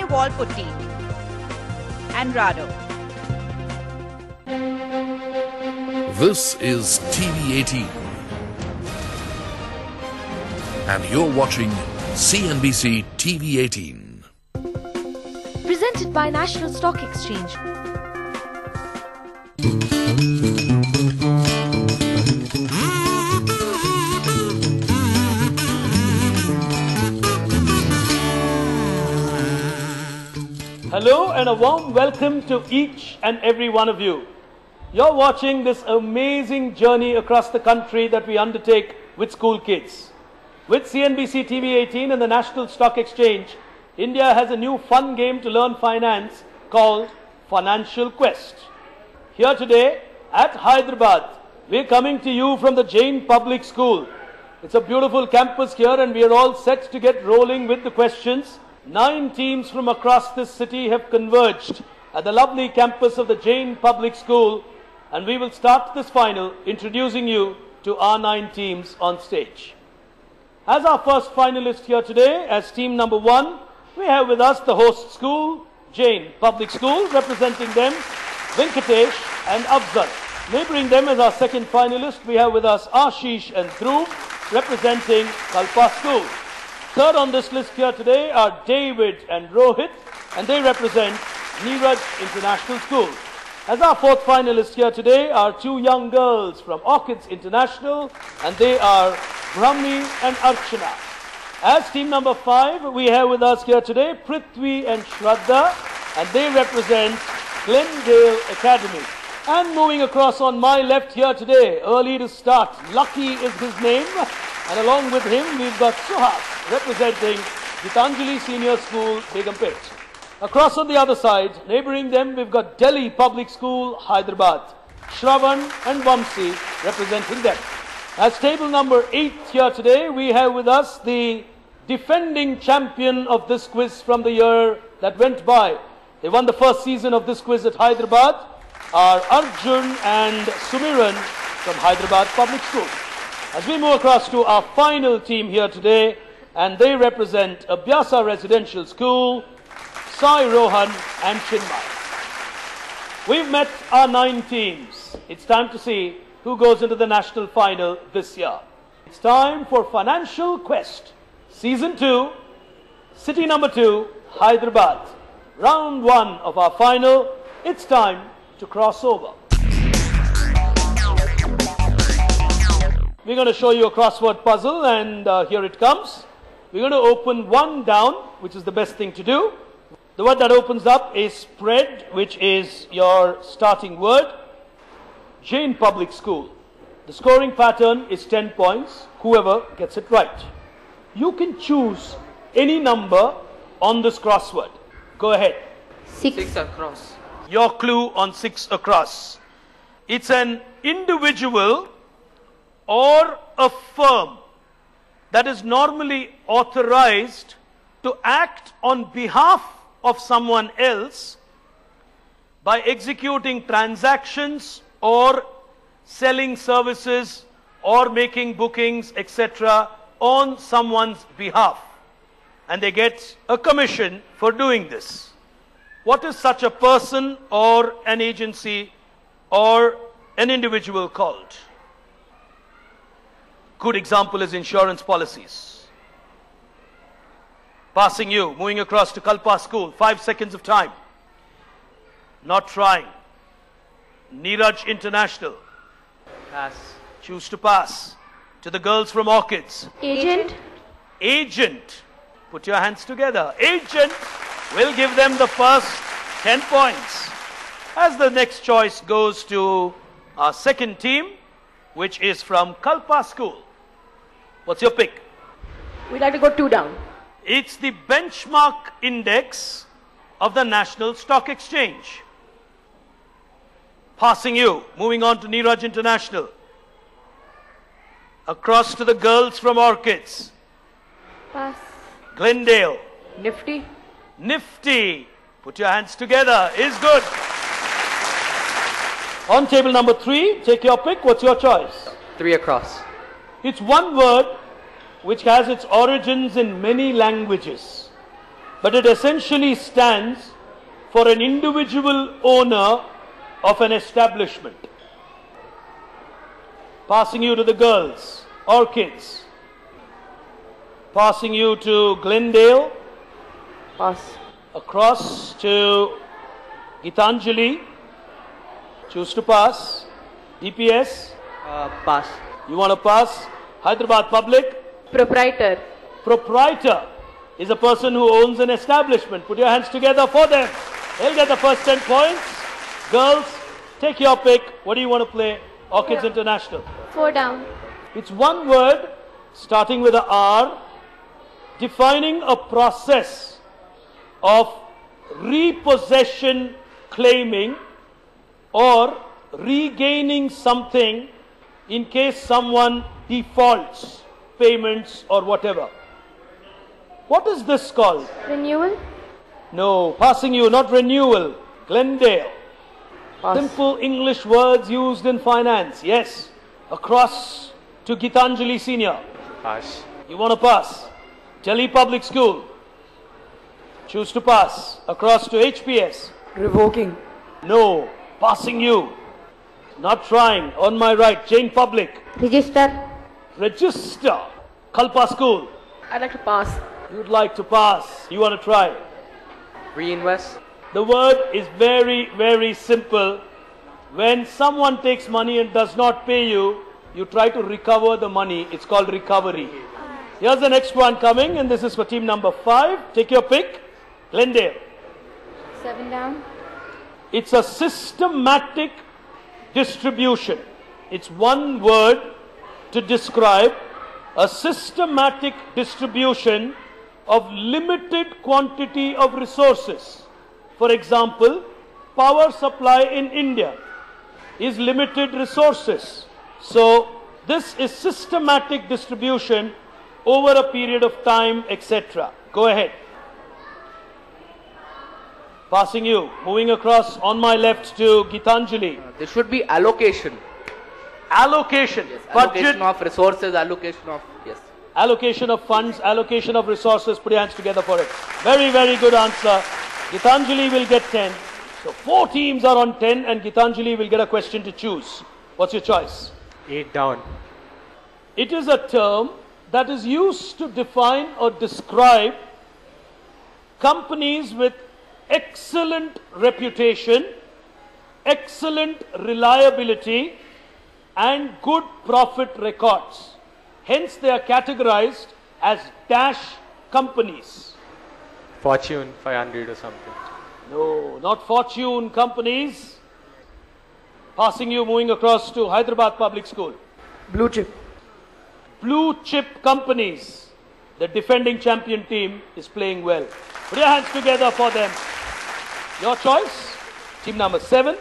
wall putty and Rado. This is TV18 and you're watching CNBC TV18. Presented by National Stock Exchange. Hello and a warm welcome to each and every one of you. You're watching this amazing journey across the country that we undertake with school kids. With CNBC TV18 and the National Stock Exchange, India has a new fun game to learn finance called Funancial Quest. Here today at Hyderabad, we're coming to you from the Jain Public School. It's a beautiful campus here and we are all set to get rolling with the questions. 9 teams from across this city have converged at the lovely campus of the Jain Public School, and we will start this final introducing you to our 9 teams on stage. As our first finalist here today, as team number 1, we have with us the host school, Jain Public School, representing them, Venkatesh and Afzal. Neighboring them as our second finalist, we have with us Ashish and Dhruv, representing Kalpa School. Third on this list here today are David and Rohit, and they represent Neeraj International School. As our fourth finalist here today are 2 young girls from Orchids International, and they are Brahmi and Archana. As team number 5, we have with us here today Prithvi and Shraddha, and they represent Glendale Academy. And moving across on my left here today, early to start, Lucky is his name, and along with him we've got Suhas, representing Gitanjali Senior School, Begumpet. Across on the other side, neighboring them, we've got Delhi Public School, Hyderabad. Shravan and Vamsi representing them. As table number 8 here today, we have with us the defending champion of this quiz from the year that went by. They won the first season of this quiz at Hyderabad, are Arjun and Sumiran from Hyderabad Public School. As we move across to our final team here today, and they represent Abhyasa Residential School, Sai Rohan and Chinmay. We've met our 9 teams. It's time to see who goes into the national final this year. It's time for Funancial Quest, Season 2, City number 2, Hyderabad. Round 1 of our final. It's time to cross over. We're going to show you a crossword puzzle, and here it comes. We're going to open one down, which is the best thing to do. The word that opens up is spread, which is your starting word. Jain Public School. The scoring pattern is 10 points, whoever gets it right. You can choose any number on this crossword. Go ahead. 6 across. Your clue on 6 across. It's an individual or a firm that is normally authorized to act on behalf of someone else by executing transactions or selling services or making bookings, etc. on someone's behalf. And they get a commission for doing this. What is such a person or an agency or an individual called? Good example is insurance policies. Passing you, moving across to Kalpa School, 5 seconds of time. Not trying. Neeraj International. Pass. Choose to pass. To the girls from Orchids. Agent. Agent. Put your hands together. Agent will give them the first 10 points. As the next choice goes to our second team, which is from Kalpa School. What's your pick? We'd like to go 2 down. It's the benchmark index of the National Stock Exchange. Passing you, moving on to Neeraj International. Across to the girls from Orchids. Pass. Glendale. Nifty. Nifty. Put your hands together. Is good. On table number 3, take your pick. What's your choice? 3 across. It's one word which has its origins in many languages. but it essentially stands for an individual owner of an establishment. Passing you to the girls, Orchids. Passing you to Glendale. Pass. Across to Gitanjali. Choose to pass. DPS. Pass. You want to pass? Hyderabad Public. Proprietor. Proprietor is a person who owns an establishment. Put your hands together for them. They'll get the first 10 points. Girls, take your pick. What do you want to play? Orchids International. 4 down. It's one word starting with a R, defining a process of repossession claiming or regaining something in case someone defaults payments or whatever. What is this called? Renewal. No, passing you, not renewal. Glendale. Pass. Simple English words used in finance. Yes. Across to Gitanjali Senior. Pass. You want to pass? Delhi Public School. Choose to pass. Across to HPS. Revoking. No. Passing you. Not trying. On my right. Jain Public. Register. Register. Kalpa School. I'd like to pass. You'd like to pass. You want to try? Reinvest. The word is very, very simple. When someone takes money and does not pay you, you try to recover the money. It's called recovery. Here's the next one coming, and this is for team number 5. Take your pick. Glendale. 7 down. It's a systematic distribution. It's one word to describe a systematic distribution of limited quantity of resources. For example, power supply in India is limited resources. So this is systematic distribution over a period of time, etc. Go ahead. Passing you, moving across on my left to Gitanjali. There should be allocation. Allocation, Yes. budget, Allocation of resources, allocation of, yes. allocation of funds, allocation of resources. Put your hands together for it. Very, very good answer. Gitanjali will get 10. So 4 teams are on 10 and Gitanjali will get a question to choose. What's your choice? 8 down. It is a term that is used to define or describe companies with excellent reputation, excellent reliability, and good profit records. Hence, they are categorized as dash companies. Fortune 500 or something. No, not fortune companies. Passing you, moving across to Hyderabad Public School. Blue chip. Blue chip companies. The defending champion team is playing well. Put your hands together for them. Your choice. Team number 7.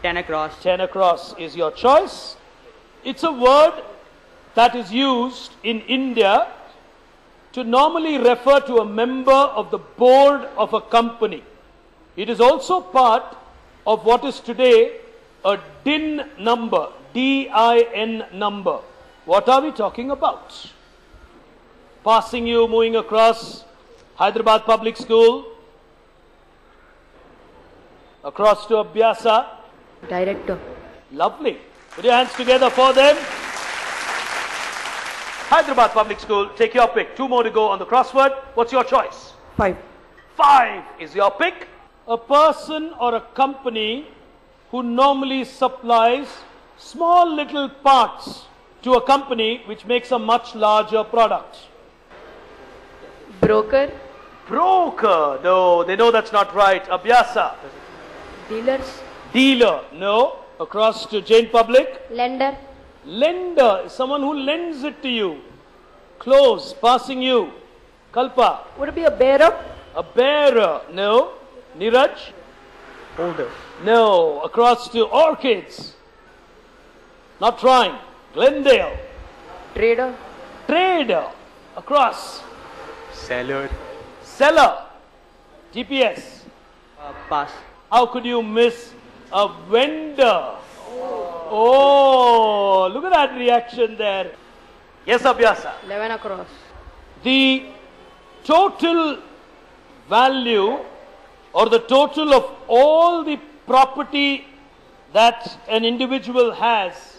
10 across. 10 across is your choice. It's a word that is used in India to normally refer to a member of the board of a company. It is also part of what is today a DIN number, D-I-N number. What are we talking about? Passing you, moving across Hyderabad Public School, across to Abhyasa. Director. Lovely. Put your hands together for them. Hyderabad Public School, take your pick. 2 more to go on the crossword. What's your choice? 5. 5 is your pick. A person or a company who normally supplies small little parts to a company which makes a much larger product. Broker. Broker. No, they know that's not right. Abhyasa. Dealers. Dealer. No. Across to Jain Public. Lender. Lender is someone who lends it to you. Close. Passing you. Kalpa. Would it be a bearer? A bearer. No. Niraj. Holder. No. Across to Orchids. Not trying. Glendale. Trader. Trader. Across. Seller. Seller. GPS. Pass. How could you miss a vendor? Oh, look at that reaction there. Yes, Abhyasa. 11 across. The total value or the total of all the property that an individual has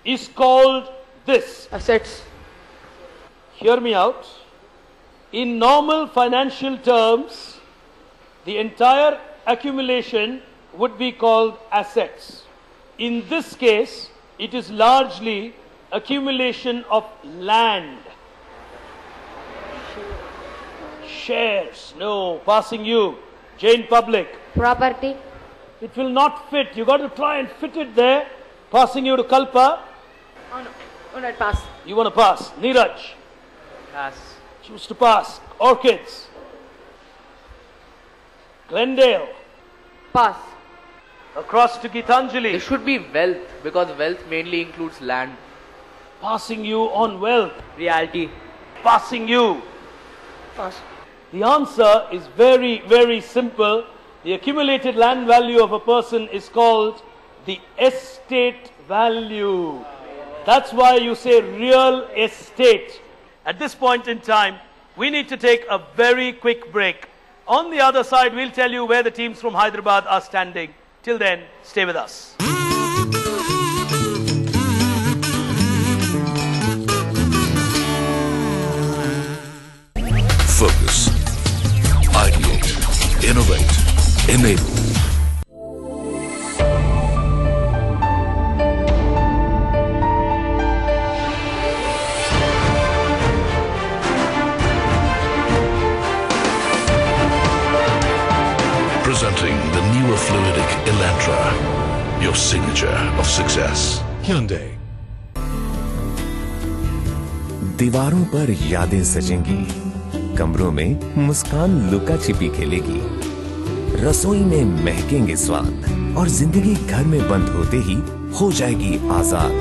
is called this. Assets. Hear me out. In normal financial terms, the entire accumulation would be called assets. In this case, it is largely accumulation of land. Shares. No, passing you. Jane Public. Property. It will not fit. You got to try and fit it there. Passing you to Kalpa. Oh no. Oh no, pass. You want to pass. Neeraj. Pass. Choose to pass. Orchids. Glendale. Pass. Across to Gitanjali. It should be wealth because wealth mainly includes land. Passing you on wealth. Reality. Passing you. Pass. The answer is very, very simple. The accumulated land value of a person is called the estate value. That's why you say real estate. At this point in time, we need to take a very quick break. On the other side, we'll tell you where the teams from Hyderabad are standing. Till then, stay with us. Focus. Ideate. Innovate. Enable. Presenting the newer fluidic Elantra, your signature of success. Hyundai. दीवारों पर यादें सजेंगी, कमरों में मुस्कान लुका छिपी खेलेगी, रसोई में महकेंगे स्वाद और जिंदगी घर में बंद होते ही हो जाएगी आजाद।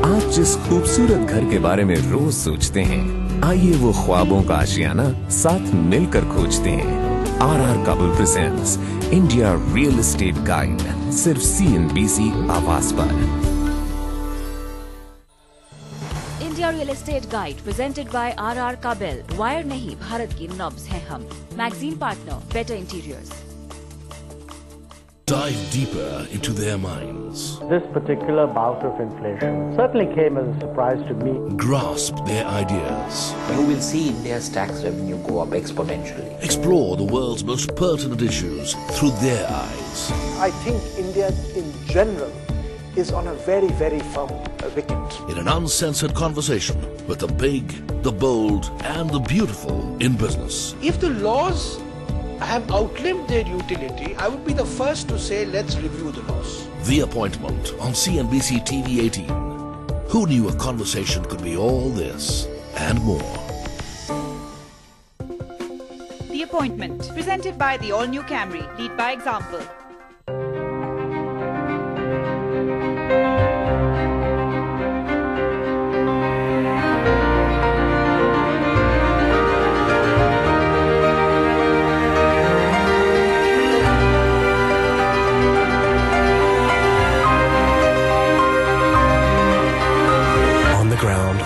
आप जिस खूबसूरत घर के बारे में रोज सोचते हैं, आइए वो ख्वाबों का आशियाना साथ मिलकर खोजते हैं। RR Kabul presents India Real Estate Guide, सिर्फ CNBC आवाज पर। India real estate guide presented by RR Kabul। Wire नहीं, भारत की नब्ज हैं हम। Magazine partner, better interiors. Dive deeper into their minds. This particular bout of inflation certainly came as a surprise to me. Grasp their ideas. You will see India's tax revenue go up exponentially. Explore the world's most pertinent issues through their eyes. I think India in general is on a very, very firm wicket. In an uncensored conversation with the big, the bold, and the beautiful in business. If the laws have outlived their utility, I would be the first to say let's review the laws. The Appointment on CNBC TV 18. Who knew a conversation could be all this and more? The Appointment, presented by the all-new Camry. Lead by example.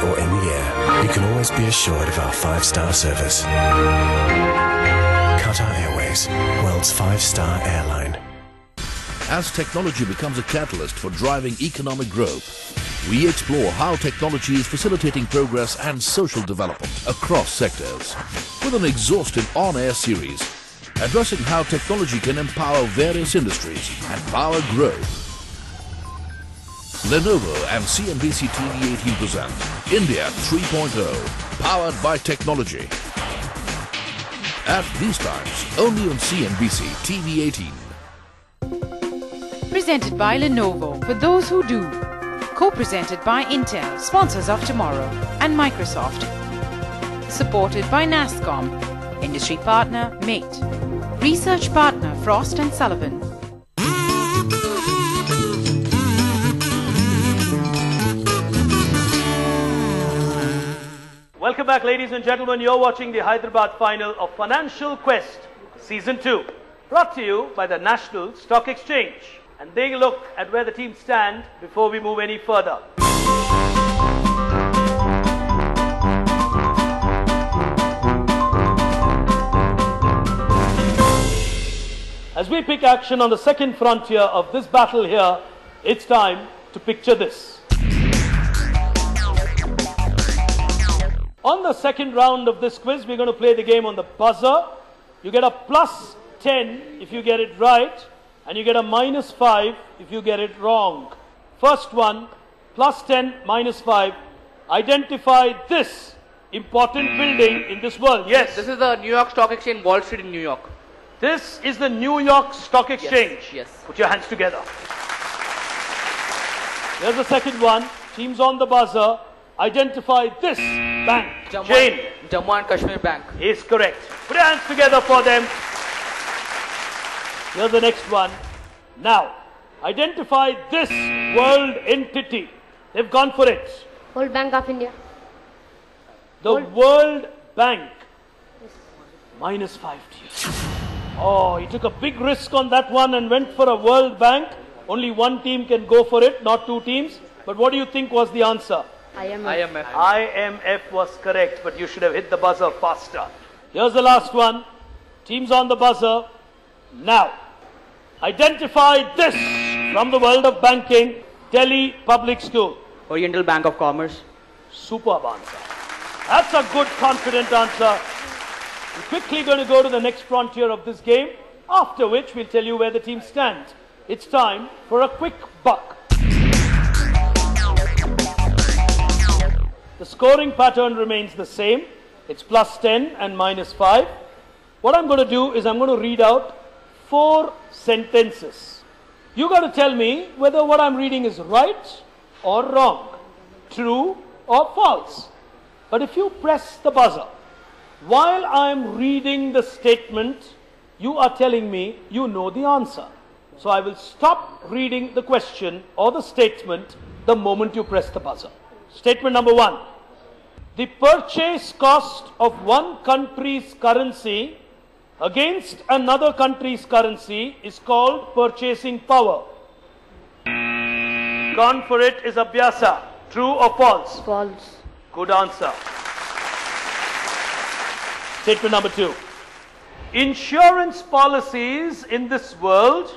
Or in the air, you can always be assured of our 5-star service. Qatar Airways, world's 5-star airline. As technology becomes a catalyst for driving economic growth, we explore how technology is facilitating progress and social development across sectors. With an exhaustive on-air series addressing how technology can empower various industries and power growth. Lenovo and CNBC TV 18 present India 3.0, powered by technology. At these times, only on CNBC TV 18. Presented by Lenovo, for those who do. Co-presented by Intel, sponsors of tomorrow, and Microsoft. Supported by NASCOM, industry partner Mate, research partner Frost & Sullivan. Welcome back, ladies and gentlemen. You're watching the Hyderabad final of Financial Quest Season 2, brought to you by the National Stock Exchange. And take a look at where the teams stand before we move any further. As we pick action on the second frontier of this battle here, it's time to picture this. On the second round of this quiz, we're going to play the game on the buzzer. You get a plus 10 if you get it right, and you get a minus 5 if you get it wrong. First one, plus 10, minus 5. Identify this important building in this world. Yes. This is the New York Stock Exchange, Wall Street in New York. This is the New York Stock Exchange. Yes. Put your hands together. Here's the second one. Teams on the buzzer. Identify this bank. Jammu and Kashmir Bank. Is correct. Put your hands together for them. Here's the next one. Now, identify this world entity. They've gone for it. World Bank of India. The World Bank. Minus 5 to you. Oh, he took a big risk on that one and went for a World Bank. Only one team can go for it, not two teams. But what do you think was the answer? IMF. IMF was correct, but you should have hit the buzzer faster. Here's the last one. Teams on the buzzer. Now, identify this from the world of banking. Delhi Public School. Oriental Bank of Commerce. Superb answer. That's a good, confident answer. We're quickly going to go to the next frontier of this game, after which we'll tell you where the team stands. It's time for a quick buck. The scoring pattern remains the same. It's plus 10 and minus 5. What I'm going to do is I'm going to read out 4 sentences. You got to tell me whether what I'm reading is right or wrong, true or false. But if you press the buzzer, while I'm reading the statement, you are telling me you know the answer. So I will stop reading the question or the statement the moment you press the buzzer. Statement number 1. The purchase cost of one country's currency against another country's currency is called purchasing power. Gone for it is Abhyasa. True or false? False. Good answer. Statement number 2. Insurance policies in this world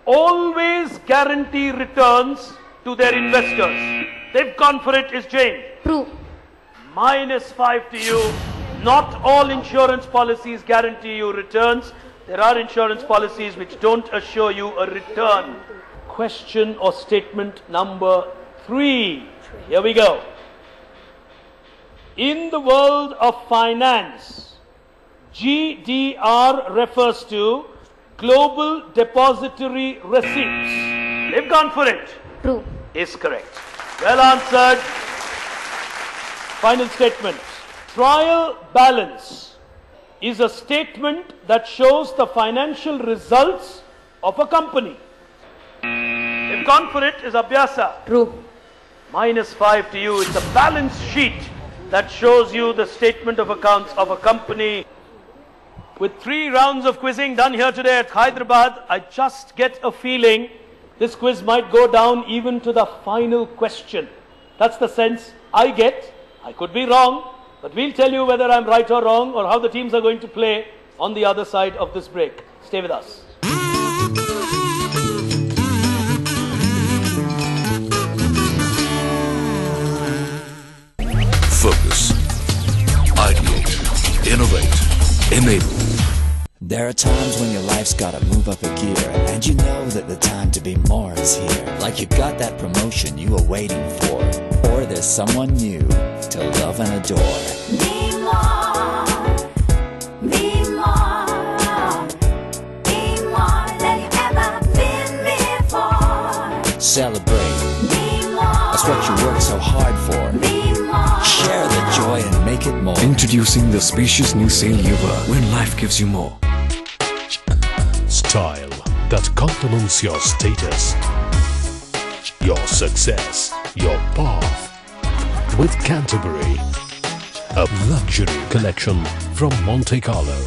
always guarantee returns to their investors. They've gone for it is Jane. True. Minus 5 to you. Not all insurance policies guarantee you returns. There are insurance policies which don't assure you a return. Question or statement number 3. Here we go. In the world of finance, GDR refers to Global Depository Receipts. They've gone for it. True. Is correct. Well answered. Final statement. Trial balance is a statement that shows the financial results of a company. If gone for it is Abhyasa. True. Minus 5 to you. It's a balance sheet that shows you the statement of accounts of a company. With 3 rounds of quizzing done here today at Hyderabad, I just get a feeling this quiz might go down even to the final question. That's the sense I get. I could be wrong, but we'll tell you whether I'm right or wrong or how the teams are going to play on the other side of this break. Stay with us. Focus. Ideate. Innovate. Enable. There are times when your life's gotta move up a gear, and you know that the time to be more is here. Like you got that promotion you were waiting for, or there's someone new to love and adore. Be more than you ever been before. Celebrate. Be more. That's what you worked so hard for. Be more. Share the joy and make it more. Introducing the spacious new Sail Yuva, when life gives you more. Style that complements your status, your success, your path. With Canterbury, a luxury collection from Monte Carlo.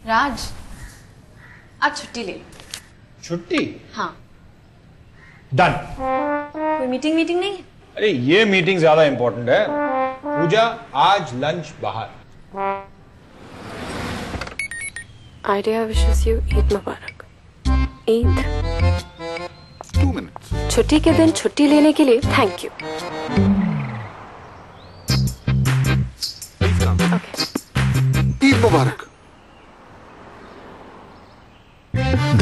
राज, आज छुट्टी ले। छुट्टी? हाँ। Done. कोई meeting नहीं? अरे ये meeting ज्यादा इंपॉर्टेंट है। पूजा, आज लंच बाहर। Idea wishes you Eid Mubarak. Eid. 2 minutes. छुट्टी के दिन छुट्टी लेने के लिए थैंक यू. ईद मुबारक.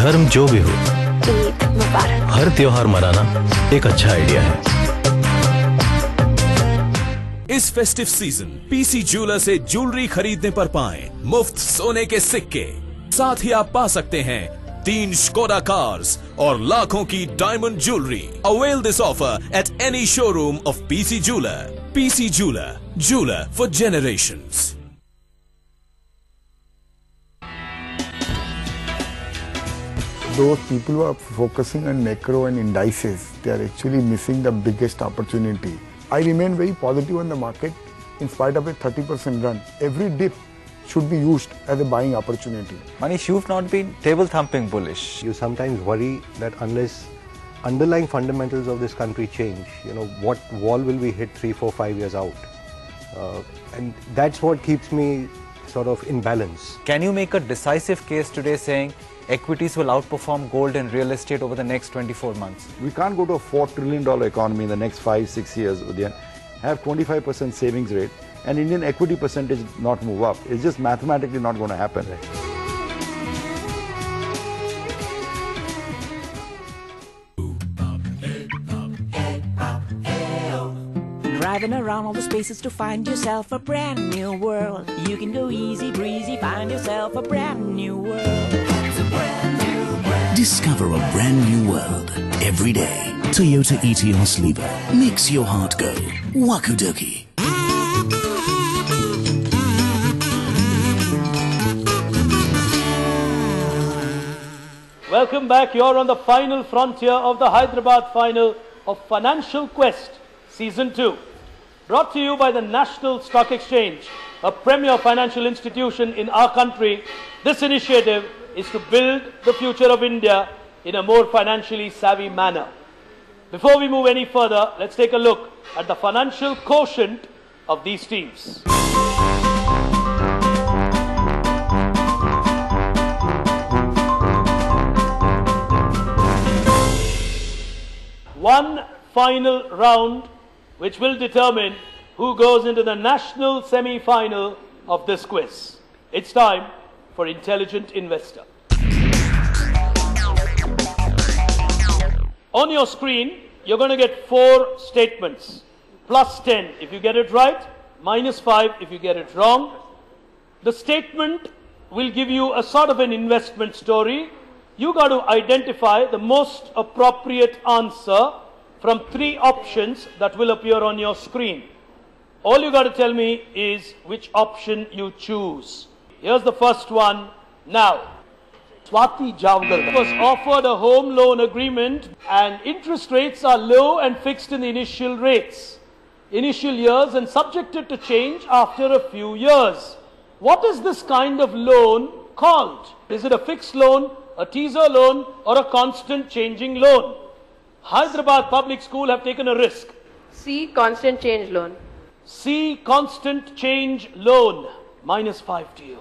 धर्म जो भी हो, ईद मुबारक. हर त्योहार मनाना एक अच्छा आइडिया है. इस फेस्टिव सीजन पीसी ज्वेलर से ज्वेलरी खरीदने पर पाएं मुफ्त सोने के सिक्के. साथ ही आप पा सकते हैं 3 स्कोडा कार्स और लाखों की diamond jewellery. Avail this offer at any showroom of PC jeweller. PC jeweller, jeweler for generations. Those people who are focusing on macro and indices, they are actually missing the biggest opportunity. I remain very positive on the market in spite of a 30% run. Every dip should be used as a buying opportunity. Manish, you've not been table thumping bullish. You sometimes worry that unless underlying fundamentals of this country change, what wall will we hit 3, 4, 5 years out? And that's what keeps me sort of in balance. Can you make a decisive case today saying equities will outperform gold and real estate over the next 24 months? We can't go to a $4 trillion economy in the next 5-6 years, Udyan, have 25% savings rate and Indian equity percentage not move up. It's just mathematically not going to happen. Driving around all the spaces to find yourself a brand new world. You can go easy breezy, find yourself a brand new world. It's a brand new world. Discover a brand new world every day. Toyota Etios Libre makes your heart go wakudoki. Welcome back. You're on the final frontier of the Hyderabad final of Financial Quest Season 2. Brought to you by the National Stock Exchange, a premier financial institution in our country. This initiative is to build the future of India in a more financially savvy manner. Before we move any further, let's take a look at the financial quotient of these teams. One final round which will determine who goes into the national semi-final of this quiz. It's time for Intelligent Investor. On your screen, you're going to get 4 statements. Plus 10 if you get it right, minus 5 if you get it wrong. The statement will give you a sort of an investment story. You got to identify the most appropriate answer from 3 options that will appear on your screen. All you got to tell me is which option you choose. Here's the first one now. Swati Javgal was offered a home loan agreement and interest rates are low and fixed in the initial years and subjected to change after a few years. What is this kind of loan called? Is it a fixed loan, a teaser loan or a constant changing loan? Hyderabad Public School have taken a risk. C, constant change loan. C, constant change loan. Minus 5 to you.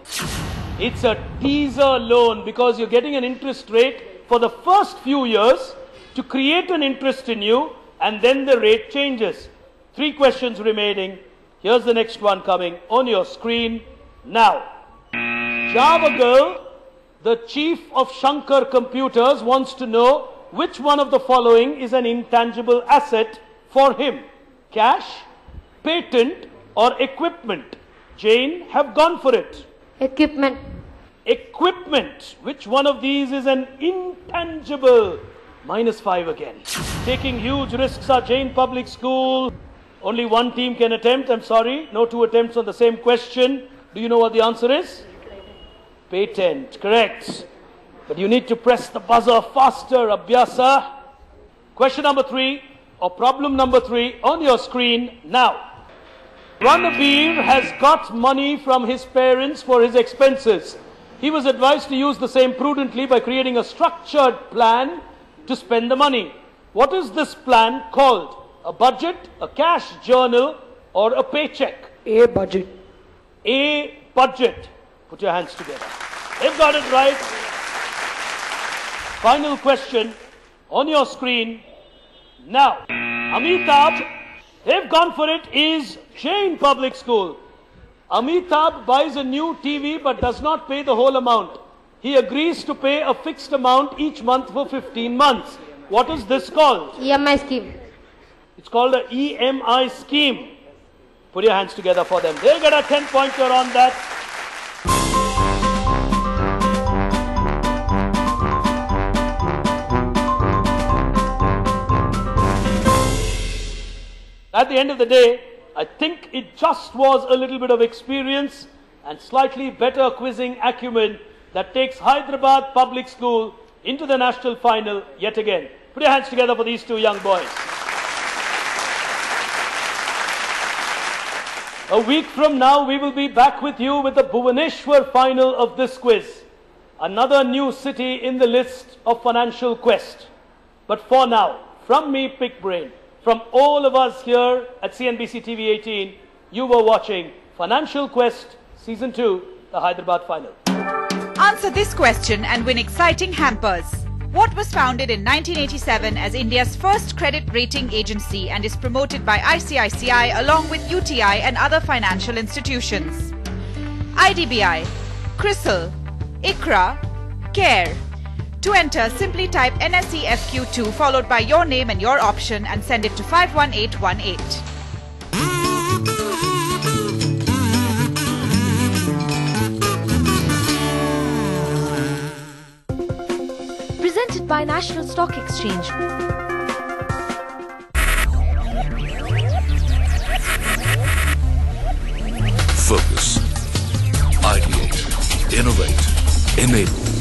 It's a teaser loan because you're getting an interest rate for the first few years to create an interest in you and then the rate changes. 3 questions remaining. Here's the next one coming on your screen now. Java Girl, the chief of Shankar Computers, wants to know which one of the following is an intangible asset for him? Cash, patent or equipment? Jane have gone for it. Equipment. Equipment. Which one of these is an intangible? Minus 5 again. Taking huge risks are Jane Public School. Only one team can attempt. I'm sorry. No 2 attempts on the same question. Do you know what the answer is? Patent. Correct. But you need to press the buzzer faster, Abhyasa. Question number 3 or problem number 3 on your screen now. Ranabir has got money from his parents for his expenses. He was advised to use the same prudently by creating a structured plan to spend the money. What is this plan called? A budget, a cash journal or a paycheck? A budget. A budget. Put your hands together. They've got it right. Final question on your screen. Now, Amitabh, they've gone for it, is Jain Public School. Amitabh buys a new TV but does not pay the whole amount. He agrees to pay a fixed amount each month for 15 months. What is this called? EMI scheme. It's called a EMI scheme. Put your hands together for them. They'll get a 10-pointer on that. At the end of the day, I think it just was a little bit of experience and slightly better quizzing acumen that takes Hyderabad Public School into the national final yet again. Put your hands together for these two young boys. A week from now, we will be back with you with the Bhubaneswar final of this quiz. Another new city in the list of Financial Quest. But for now, from me, Pick Brain, from all of us here at CNBC TV 18, you were watching Financial Quest Season 2, the Hyderabad final. Answer this question and win exciting hampers. What was founded in 1987 as India's first credit rating agency and is promoted by ICICI along with UTI and other financial institutions? IDBI, CRISIL, ICRA, CARE. To enter, simply type NSE Ep02 followed by your name and your option and send it to 51818. Presented by National Stock Exchange. Focus. Ideate. Innovate. Enable.